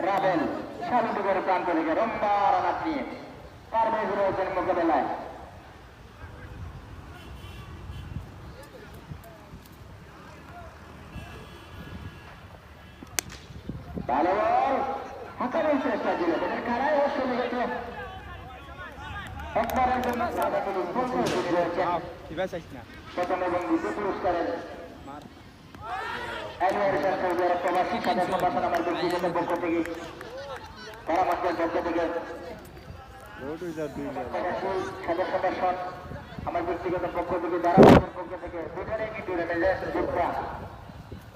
রাবেল সামুদ্রিকের প্রান্ত থেকে রম্বা রানাত নিয়ে পারভেজ রয়েছেন মোকাবেলায়। ভালো বল হাঁকানোর চেষ্টা ছিল কারাই অবশ্য গেছে একবারের জন্য প্রথম এবং দ্বিতীয় পুরস্কারের প্রবাসী সাদা সম্ভাষণ আমার ব্যক্তিগত পক্ষ থেকে পরামর্শের পক্ষ থেকে সাদা সম্ভাষণ আমার ব্যক্তিগত পক্ষ থেকে দারাবাসের পক্ষ থেকে দুজনেই কিন্তু যোদ্ধা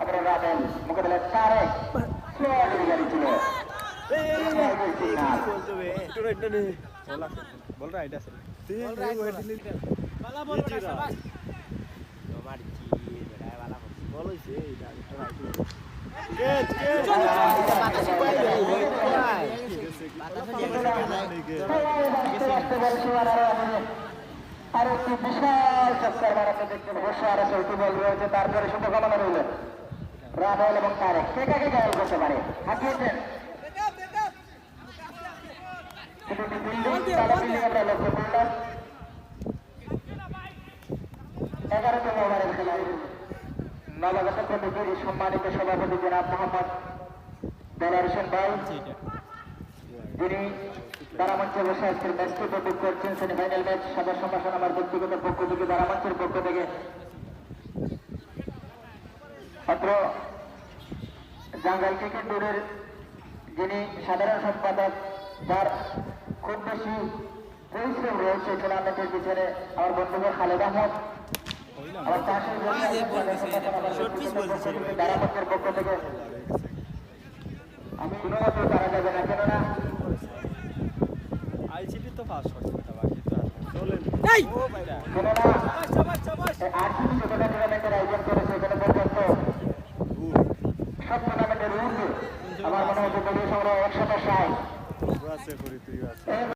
আপনারা রাবেন মোকাবেলা 4-1 গাড়ি ছিল আর একটি বিশাল চক্কর বাড়াতে দেখছেন বসে আর চলতি বল রয়েছে তারপরে শুভকামনা রইল রাবেল এবং তারেক কে কাকে গায়েল করতে পারে হাঁটিয়েছেন আমরা লক্ষ্য করলাম 11তম ওভারের খেলায় নবাগত কমিটির সম্মানিত সভাপতি জনাব মোহাম্মদ দেলার হোসেন ভাই যিনি দারামঞ্চে বসে আজকের ম্যাচটি উপভোগ করছেন সেমিফাইনাল ম্যাচ সাদা সম্ভাষণ আমার ব্যক্তিগত পক্ষ থেকে দারামঞ্চের পক্ষ থেকে মাত্র জাঙ্গাল ক্রিকেট বোর্ডের যিনি সাধারণ সম্পাদক যার খুব বেশি পরিশ্রম রয়েছে টুর্নামেন্টের পিছনে আমার বন্ধু খালেদ আহমদ আমার পাশে দারামঞ্চের পক্ষ থেকে আমি কোনো মতো তারা যাবে না কেননা আইসিটি তো পাস করতে বাকি তো চলেন আরসিবি যতটা টুর্নামেন্টের আয়োজন করেছে এখানে পর্যন্ত সব টুর্নামেন্টের ঊর্ধ্বে আমার মনে হচ্ছে দলীয় সংগ্রহ 160